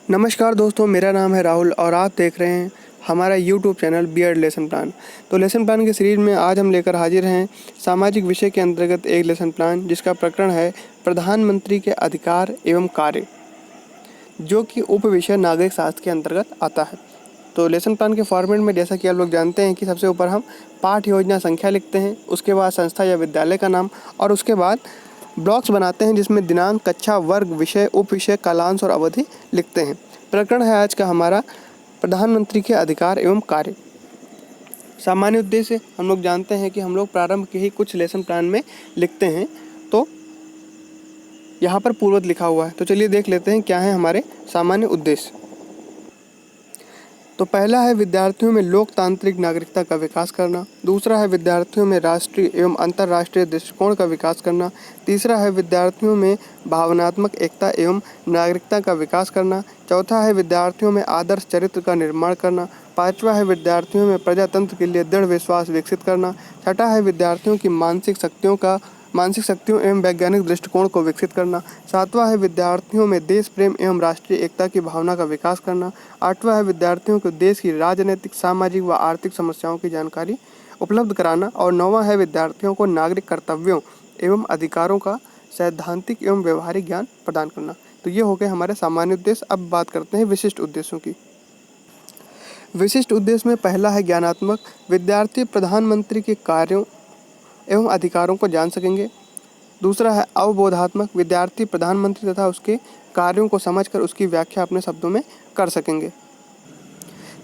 नमस्कार दोस्तों, मेरा नाम है राहुल और आप देख रहे हैं हमारा YouTube channel B Ed lesson plan. तो लेसन प्लान के सीरीज में आज हम लेकर हाजिर हैं सामाजिक विषय के अंतर्गत एक लेसन प्लान जिसका प्रकरण है प्रधानमंत्री के अधिकार एवं कार्य, जो कि उप विषय नागरिक शास्त्र के अंतर्गत आता है। तो लेसन प्लान के फॉर्मेट में जैसा कि आप लोग जानते हैं कि सबसे ऊपर हम पाठ योजना संख्या लिखते हैं, उसके बाद संस्था या विद्यालय का नाम और उसके बाद ब्लॉक्स बनाते हैं जिसमें दिनांक, कक्षा, वर्ग, विषय, उप विषय, कालांश और अवधि लिखते हैं। प्रकरण है आज का हमारा प्रधानमंत्री के अधिकार एवं कार्य। सामान्य उद्देश्य हम लोग जानते हैं कि हम लोग प्रारंभ के ही कुछ लेसन प्लान में लिखते हैं, तो यहाँ पर पूर्ववत लिखा हुआ है। तो चलिए देख लेते हैं क्या है हमारे सामान्य उद्देश्य। तो पहला है विद्यार्थियों में लोकतांत्रिक नागरिकता का विकास करना। दूसरा है विद्यार्थियों में राष्ट्रीय एवं अंतर्राष्ट्रीय दृष्टिकोण का विकास करना। तीसरा है विद्यार्थियों में भावनात्मक एकता एवं नागरिकता का विकास करना। चौथा है विद्यार्थियों में आदर्श चरित्र का निर्माण करना। पांचवा है विद्यार्थियों में प्रजातंत्र के लिए दृढ़ विश्वास विकसित करना। छठा है विद्यार्थियों की मानसिक शक्तियों एवं वैज्ञानिक दृष्टिकोण को विकसित करना। सातवां है विद्यार्थियों में देश प्रेम एवं राष्ट्रीय एकता की भावना का विकास करना। आठवां है विद्यार्थियों को देश की राजनीतिक, सामाजिक व आर्थिक समस्याओं की जानकारी उपलब्ध कराना। और नौवां है विद्यार्थियों को नागरिक कर्तव्यों एवं अधिकारों का सैद्धांतिक एवं व्यवहारिक ज्ञान प्रदान करना। तो ये हो गए हमारे सामान्य उद्देश्य। अब बात करते हैं विशिष्ट उद्देश्यों की। विशिष्ट उद्देश्य में पहला है ज्ञानात्मक। विद्यार्थी प्रधानमंत्री के कार्यों एवं अधिकारों को जान सकेंगे। दूसरा है अवबोधात्मक। विद्यार्थी प्रधानमंत्री तथा उसके कार्यों को समझकर उसकी व्याख्या अपने शब्दों में कर सकेंगे।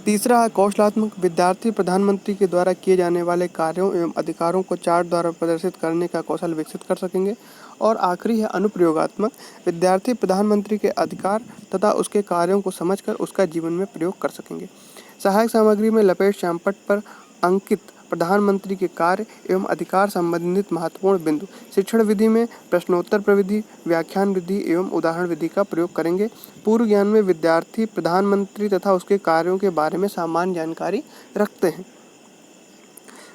तीसरा है कौशलात्मक। विद्यार्थी प्रधानमंत्री के द्वारा किए जाने वाले कार्यों एवं अधिकारों को चार्ट द्वारा प्रदर्शित करने का कौशल विकसित कर सकेंगे। और आखिरी है अनुप्रयोगात्मक। विद्यार्थी प्रधानमंत्री के अधिकार तथा उसके कार्यों को समझकर उसका जीवन में प्रयोग कर सकेंगे। सहायक सामग्री में लपेट श्यामपट्ट पर अंकित प्रधानमंत्री के कार्य एवं अधिकार संबंधित महत्वपूर्ण बिंदु। शिक्षण विधि में प्रश्नोत्तर प्रविधि, व्याख्यान विधि एवं उदाहरण विधि का प्रयोग करेंगे। पूर्व ज्ञान में विद्यार्थी प्रधानमंत्री तथा उसके कार्यों के बारे में सामान्य जानकारी रखते हैं।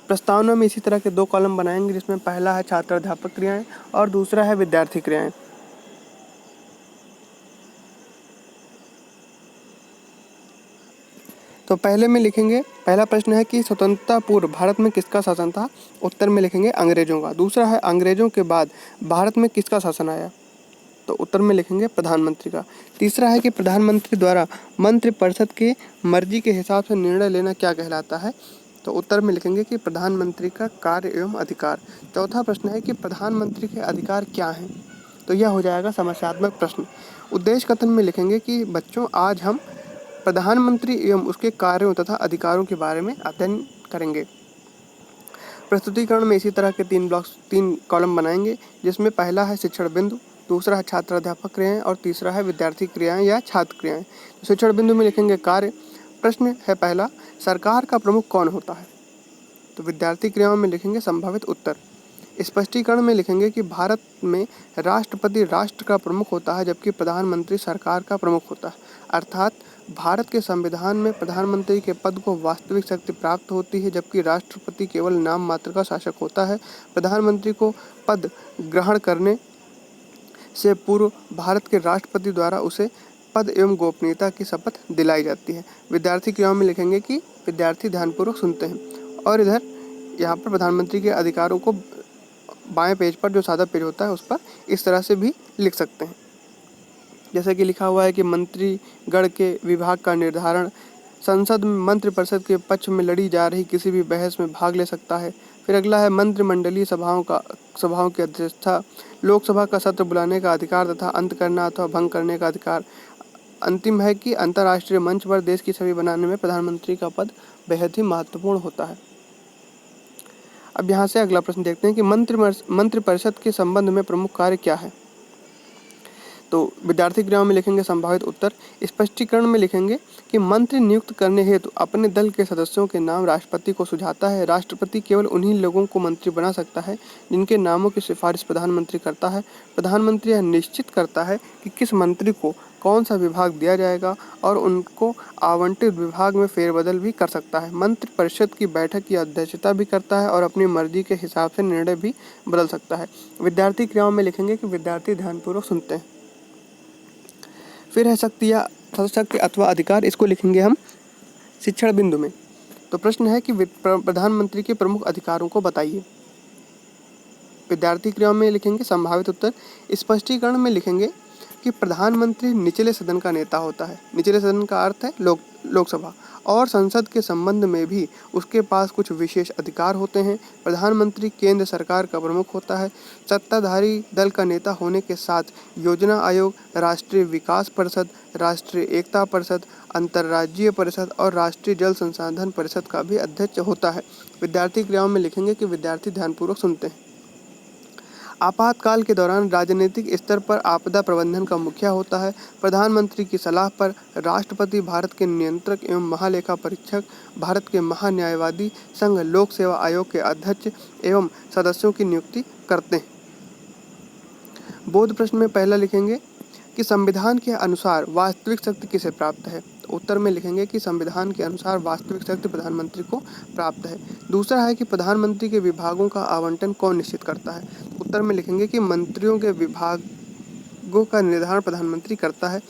प्रस्तावना में इसी तरह के 2 कॉलम बनाएंगे, जिसमें पहला है छात्र अध्यापक क्रियाएं और दूसरा है विद्यार्थी क्रियाएं। तो पहले में लिखेंगे, पहला प्रश्न है कि स्वतंत्रता पूर्व भारत में किसका शासन था। उत्तर में लिखेंगे अंग्रेजों का। दूसरा है अंग्रेजों के बाद भारत में किसका शासन आया। तो उत्तर में लिखेंगे प्रधानमंत्री का। तीसरा है कि प्रधानमंत्री द्वारा मंत्रिपरिषद की मर्जी के हिसाब से निर्णय लेना क्या कहलाता है। तो उत्तर में लिखेंगे कि प्रधानमंत्री का कार्य एवं अधिकार। चौथा प्रश्न है कि प्रधानमंत्री के अधिकार क्या हैं। तो यह हो जाएगा समस्यात्मक प्रश्न। उद्देश्य कथन में लिखेंगे कि बच्चों, आज हम प्रधानमंत्री एवं उसके कार्यों तथा अधिकारों के बारे में अध्ययन करेंगे। प्रस्तुतिकरण में इसी तरह के 3 कॉलम बनाएंगे, जिसमें पहला है शिक्षण बिंदु, दूसरा है छात्र अध्यापक क्रियाएं और तीसरा है विद्यार्थी क्रियाएं या छात्र क्रियाएं। तो शिक्षण बिंदु में लिखेंगे कार्य। प्रश्न है पहला, सरकार का प्रमुख कौन होता है। तो विद्यार्थी क्रियाओं में लिखेंगे संभावित उत्तर। स्पष्टीकरण में लिखेंगे कि भारत में राष्ट्रपति राष्ट्र का प्रमुख होता है जबकि प्रधानमंत्री सरकार का प्रमुख होता है। अर्थात भारत के संविधान में प्रधानमंत्री के पद को वास्तविक शक्ति प्राप्त होती है जबकि राष्ट्रपति केवल नाम मात्र का शासक होता है। प्रधानमंत्री को पद ग्रहण करने से पूर्व भारत के राष्ट्रपति द्वारा उसे पद एवं गोपनीयता की शपथ दिलाई जाती है। विद्यार्थी क्रियाओं में लिखेंगे कि विद्यार्थी ध्यानपूर्वक सुनते हैं। और इधर यहाँ पर प्रधानमंत्री के अधिकारों को बाएं पेज पर, जो सादा पेज होता है, उस पर इस तरह से भी लिख सकते हैं। जैसे कि लिखा हुआ है कि मंत्रीगण के विभाग का निर्धारण, संसद में मंत्रिपरिषद के पक्ष में लड़ी जा रही किसी भी बहस में भाग ले सकता है। फिर अगला है मंत्रिमंडलीय सभाओं की अध्यक्षता, लोकसभा का सत्र बुलाने का अधिकार तथा अंत करना अथवा भंग करने का अधिकार। अंतिम है कि अंतर्राष्ट्रीय मंच पर देश की छवि बनाने में प्रधानमंत्री का पद बेहद ही महत्वपूर्ण होता है। अब यहाँ से अगला प्रश्न देखते हैं कि मंत्रिपरिषद के संबंध में प्रमुख कार्य क्या है। तो विद्यार्थी क्रियाओं में लिखेंगे संभावित उत्तर। स्पष्टीकरण में लिखेंगे कि मंत्री नियुक्त करने हेतु अपने दल के सदस्यों के नाम राष्ट्रपति को सुझाता है। राष्ट्रपति केवल उन्हीं लोगों को मंत्री बना सकता है जिनके नामों की सिफारिश प्रधानमंत्री करता है। प्रधानमंत्री यह निश्चित करता है कि किस मंत्री को कौन सा विभाग दिया जाएगा और उनको आवंटित विभाग में फेरबदल भी कर सकता है। मंत्रिपरिषद की बैठक की अध्यक्षता भी करता है और अपनी मर्जी के हिसाब से निर्णय भी बदल सकता है। विद्यार्थी क्रियाओं में लिखेंगे कि विद्यार्थी ध्यानपूर्वक सुनते हैं। फिर है शक्तियाँ शक्ति अथवा अधिकार, इसको लिखेंगे हम शिक्षण बिंदु में। तो प्रश्न है कि प्रधानमंत्री के प्रमुख अधिकारों को बताइए। विद्यार्थी क्रियाओं में लिखेंगे संभावित उत्तर। स्पष्टीकरण में लिखेंगे कि प्रधानमंत्री निचले सदन का नेता होता है। निचले सदन का अर्थ है लोकसभा, और संसद के संबंध में भी उसके पास कुछ विशेष अधिकार होते हैं। प्रधानमंत्री केंद्र सरकार का प्रमुख होता है। सत्ताधारी दल का नेता होने के साथ योजना आयोग, राष्ट्रीय विकास परिषद, राष्ट्रीय एकता परिषद, अंतर्राज्यीय परिषद और राष्ट्रीय जल संसाधन परिषद का भी अध्यक्ष होता है। विद्यार्थी क्रियाओं में लिखेंगे कि विद्यार्थी ध्यानपूर्वक सुनते हैं। आपातकाल के दौरान राजनीतिक स्तर पर आपदा प्रबंधन का मुखिया होता है। प्रधानमंत्री की सलाह पर राष्ट्रपति भारत के नियंत्रक एवं महालेखा परीक्षक, भारत के महान्यायवादी, संघ लोक सेवा आयोग के अध्यक्ष एवं सदस्यों की नियुक्ति करते हैं। बोध प्रश्न में पहला लिखेंगे कि संविधान के अनुसार वास्तविक शक्ति किसे प्राप्त है। तो उत्तर में लिखेंगे कि संविधान के अनुसार वास्तविक शक्ति प्रधानमंत्री को प्राप्त है। दूसरा है कि प्रधानमंत्री के विभागों का आवंटन कौन निश्चित करता है। उत्तर में लिखेंगे कि मंत्रियों के विभागों का निर्धारण प्रधानमंत्री करता है।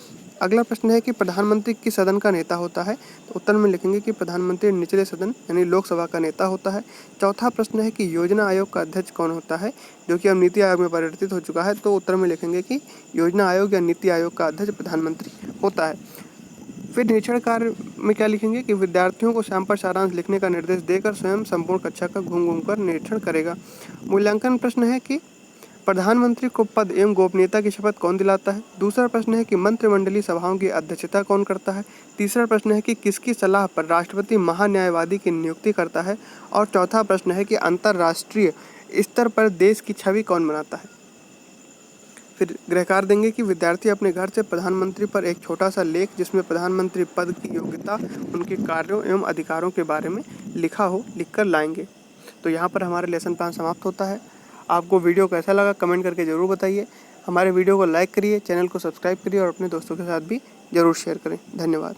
अगला प्रश्न है कि प्रधानमंत्री किस सदन का नेता होता है। तो उत्तर में लिखेंगे कि प्रधानमंत्री निचले सदन यानी लोकसभा का नेता होता है। चौथा प्रश्न है कि योजना आयोग का अध्यक्ष कौन होता है, जो कि अब नीति आयोग में परिवर्तित हो चुका है। तो उत्तर में लिखेंगे कि योजना आयोग या नीति आयोग का अध्यक्ष प्रधानमंत्री होता है। फिर निरीक्षण कार्य में क्या लिखेंगे कि विद्यार्थियों को शाम पर सारांश लिखने का निर्देश देकर स्वयं संपूर्ण कक्षा का घूम घूम कर निरीक्षण करेगा। मूल्यांकन प्रश्न है कि प्रधानमंत्री को पद एवं गोपनीयता की शपथ कौन दिलाता है। दूसरा प्रश्न है कि मंत्रिमंडलीय सभाओं की अध्यक्षता कौन करता है। तीसरा प्रश्न है कि किसकी सलाह पर राष्ट्रपति महान्यायवादी की नियुक्ति करता है। और चौथा प्रश्न है कि अंतर्राष्ट्रीय स्तर पर देश की छवि कौन बनाता है। फिर गृहकार देंगे कि विद्यार्थी अपने घर से प्रधानमंत्री पर एक छोटा सा लेख जिसमें प्रधानमंत्री पद की योग्यता, उनके कार्यों एवं अधिकारों के बारे में लिखा हो, लिखकर लाएंगे। तो यहाँ पर हमारा लेसन प्लान समाप्त होता है। आपको वीडियो कैसा लगा कमेंट करके ज़रूर बताइए। हमारे वीडियो को लाइक करिए, चैनल को सब्सक्राइब करिए और अपने दोस्तों के साथ भी ज़रूर शेयर करें। धन्यवाद।